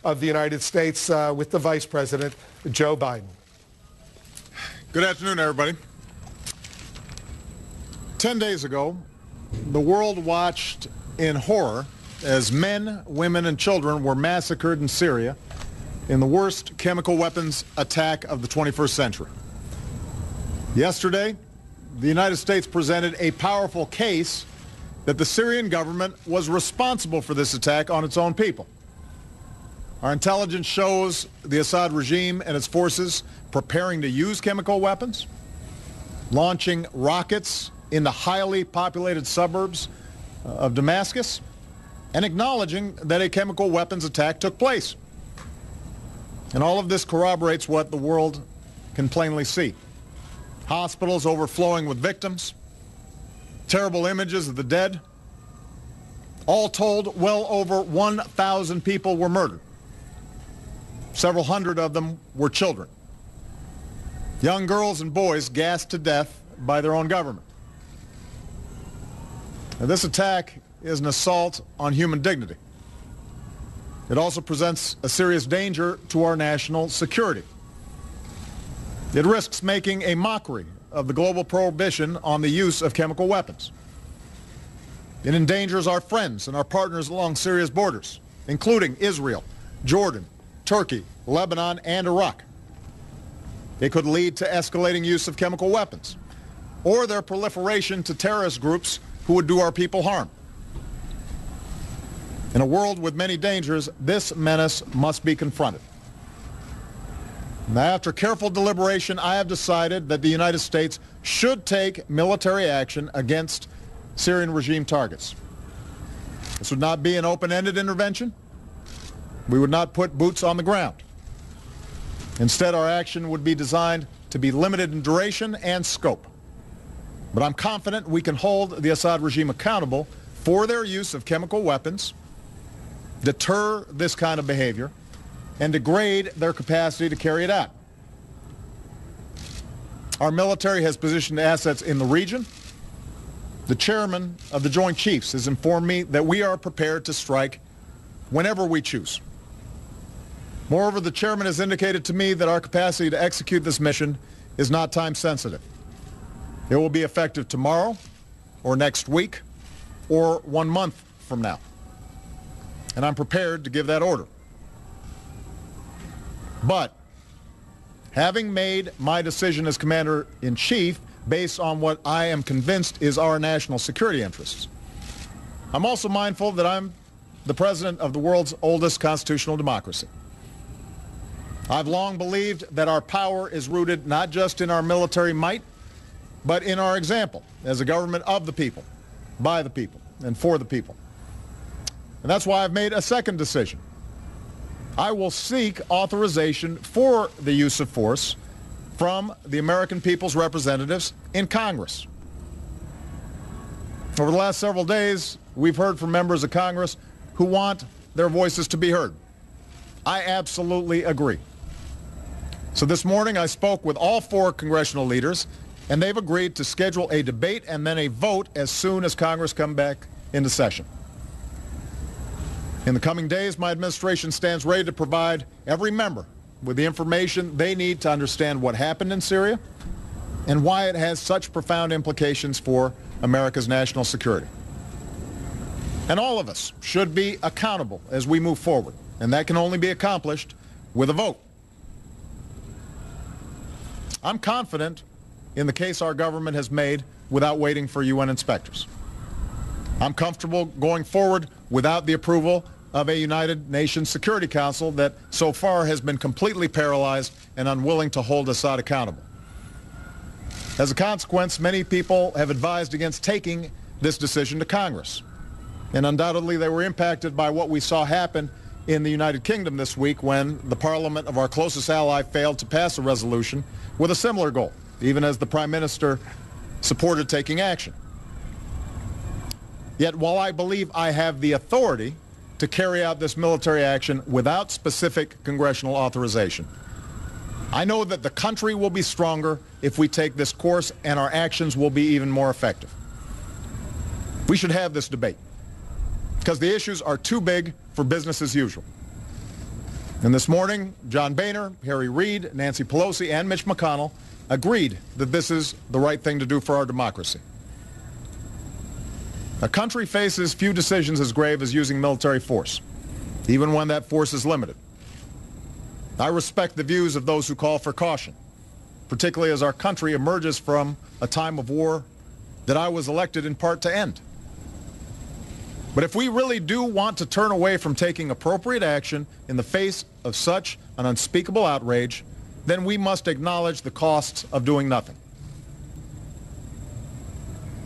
Of the United States with the Vice President, Joe Biden. Good afternoon, everybody. 10 days ago, the world watched in horror as men, women, and children were massacred in Syria in the worst chemical weapons attack of the 21st century. Yesterday, the United States presented a powerful case that the Syrian government was responsible for this attack on its own people. Our intelligence shows the Assad regime and its forces preparing to use chemical weapons, launching rockets into highly populated suburbs of Damascus, and acknowledging that a chemical weapons attack took place. And all of this corroborates what the world can plainly see. Hospitals overflowing with victims, terrible images of the dead. All told, well over 1,000 people were murdered. Several hundred of them were children. Young girls and boys gassed to death by their own government. Now, this attack is an assault on human dignity. It also presents a serious danger to our national security. It risks making a mockery of the global prohibition on the use of chemical weapons. It endangers our friends and our partners along Syria's borders, including Israel, Jordan, Turkey, Lebanon, and Iraq. It could lead to escalating use of chemical weapons or their proliferation to terrorist groups who would do our people harm. In a world with many dangers, this menace must be confronted. Now, after careful deliberation, I have decided that the United States should take military action against Syrian regime targets. This would not be an open-ended intervention. We would not put boots on the ground. Instead, our action would be designed to be limited in duration and scope. But I'm confident we can hold the Assad regime accountable for their use of chemical weapons, deter this kind of behavior, and degrade their capacity to carry it out. Our military has positioned assets in the region. The chairman of the Joint Chiefs has informed me that we are prepared to strike whenever we choose. Moreover, the chairman has indicated to me that our capacity to execute this mission is not time sensitive. It will be effective tomorrow, or next week, or 1 month from now. And I'm prepared to give that order. But, having made my decision as Commander-in-Chief based on what I am convinced is our national security interests, I'm also mindful that I'm the president of the world's oldest constitutional democracy. I've long believed that our power is rooted not just in our military might, but in our example as a government of the people, by the people, and for the people. And that's why I've made a second decision. I will seek authorization for the use of force from the American people's representatives in Congress. Over the last several days, we've heard from members of Congress who want their voices to be heard. I absolutely agree. So this morning I spoke with all 4 congressional leaders, and they've agreed to schedule a debate and then a vote as soon as Congress comes back into session. In the coming days, my administration stands ready to provide every member with the information they need to understand what happened in Syria and why it has such profound implications for America's national security. And all of us should be accountable as we move forward, and that can only be accomplished with a vote. I'm confident in the case our government has made without waiting for UN inspectors. I'm comfortable going forward without the approval of a United Nations Security Council that so far has been completely paralyzed and unwilling to hold Assad accountable. As a consequence, many people have advised against taking this decision to Congress. And undoubtedly they were impacted by what we saw happen in the United Kingdom this week when the parliament of our closest ally failed to pass a resolution with a similar goal, even as the Prime Minister supported taking action. Yet while I believe I have the authority to carry out this military action without specific congressional authorization, I know that the country will be stronger if we take this course, and our actions will be even more effective. We should have this debate because the issues are too big for business as usual. And this morning, John Boehner, Harry Reid, Nancy Pelosi, and Mitch McConnell agreed that this is the right thing to do for our democracy. A country faces few decisions as grave as using military force, even when that force is limited. I respect the views of those who call for caution, particularly as our country emerges from a time of war that I was elected in part to end. But if we really do want to turn away from taking appropriate action in the face of such an unspeakable outrage, then we must acknowledge the costs of doing nothing.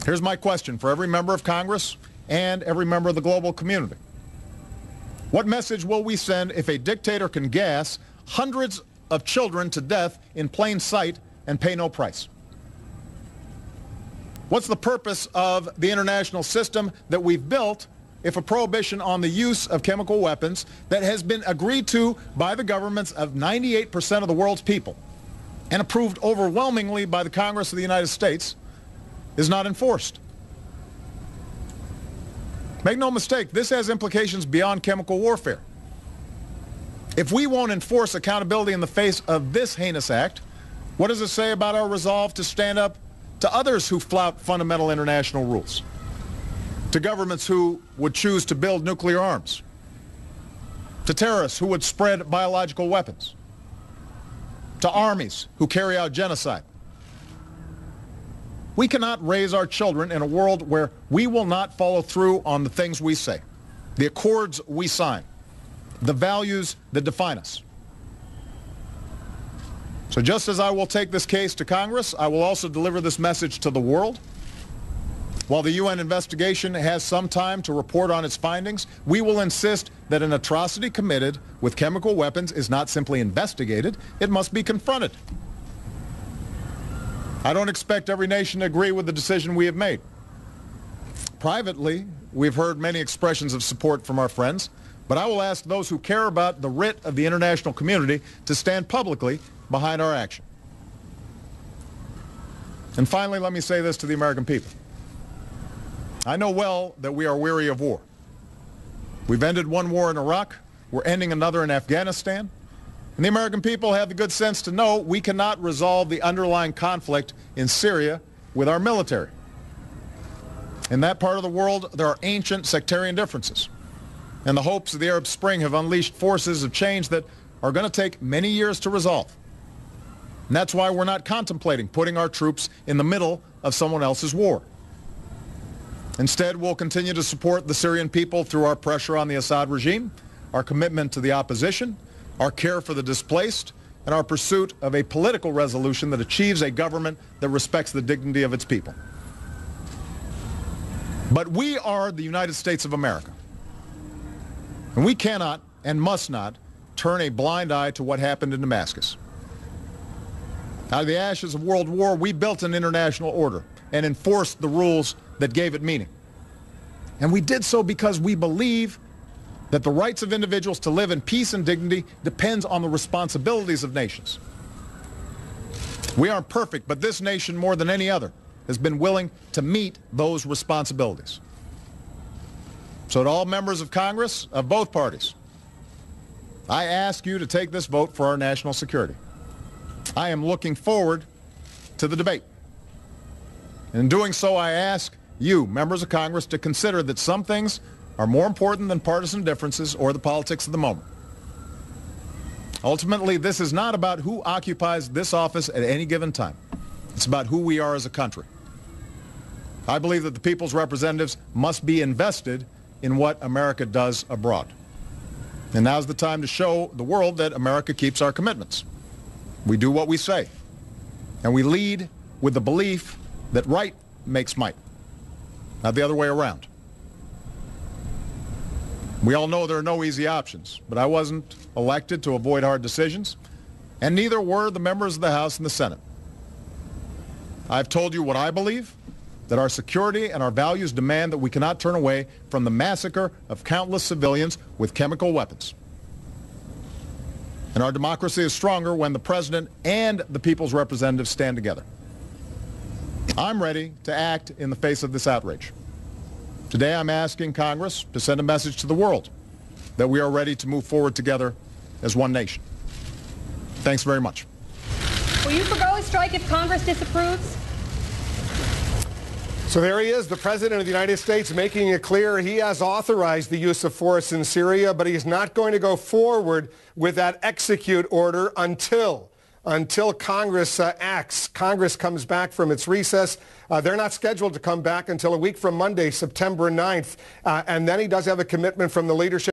Here's my question for every member of Congress and every member of the global community. What message will we send if a dictator can gas hundreds of children to death in plain sight and pay no price? What's the purpose of the international system that we've built if a prohibition on the use of chemical weapons that has been agreed to by the governments of 98% of the world's people and approved overwhelmingly by the Congress of the United States is not enforced? Make no mistake, this has implications beyond chemical warfare. If we won't enforce accountability in the face of this heinous act, what does it say about our resolve to stand up to others who flout fundamental international rules? To governments who would choose to build nuclear arms? To terrorists who would spread biological weapons? To armies who carry out genocide? We cannot raise our children in a world where we will not follow through on the things we say, the accords we sign, the values that define us. So just as I will take this case to Congress, I will also deliver this message to the world. While the UN investigation has some time to report on its findings, we will insist that an atrocity committed with chemical weapons is not simply investigated, it must be confronted. I don't expect every nation to agree with the decision we have made. Privately, we've heard many expressions of support from our friends, but I will ask those who care about the writ of the international community to stand publicly behind our action. And finally, let me say this to the American people. I know well that we are weary of war. We've ended one war in Iraq, we're ending another in Afghanistan, and the American people have the good sense to know we cannot resolve the underlying conflict in Syria with our military. In that part of the world, there are ancient sectarian differences, and the hopes of the Arab Spring have unleashed forces of change that are going to take many years to resolve. And that's why we're not contemplating putting our troops in the middle of someone else's war. Instead, we'll continue to support the Syrian people through our pressure on the Assad regime, our commitment to the opposition, our care for the displaced, and our pursuit of a political resolution that achieves a government that respects the dignity of its people. But we are the United States of America, and we cannot and must not turn a blind eye to what happened in Damascus. Out of the ashes of World War, we built an international order and enforced the rules that gave it meaning. And we did so because we believe that the rights of individuals to live in peace and dignity depends on the responsibilities of nations. We aren't perfect, but this nation, more than any other, has been willing to meet those responsibilities. So to all members of Congress of both parties, I ask you to take this vote for our national security. I am looking forward to the debate. And in doing so, I ask you, members of Congress, to consider that some things are more important than partisan differences or the politics of the moment. Ultimately, this is not about who occupies this office at any given time. It's about who we are as a country. I believe that the people's representatives must be invested in what America does abroad. And now's the time to show the world that America keeps our commitments. We do what we say. And we lead with the belief that right makes might, not the other way around. We all know there are no easy options, but I wasn't elected to avoid hard decisions, and neither were the members of the House and the Senate. I've told you what I believe, that our security and our values demand that we cannot turn away from the massacre of countless civilians with chemical weapons. And our democracy is stronger when the president and the people's representatives stand together. I'm ready to act in the face of this outrage. Today I'm asking Congress to send a message to the world that we are ready to move forward together as one nation. Thanks very much. Will you forgo a strike if Congress disapproves? So there he is, the President of the United States, making it clear he has authorized the use of force in Syria, but he's not going to go forward with that execute order until Congress acts. Congress comes back from its recess. They're not scheduled to come back until a week from Monday, September 9th. And then he does have a commitment from the leadership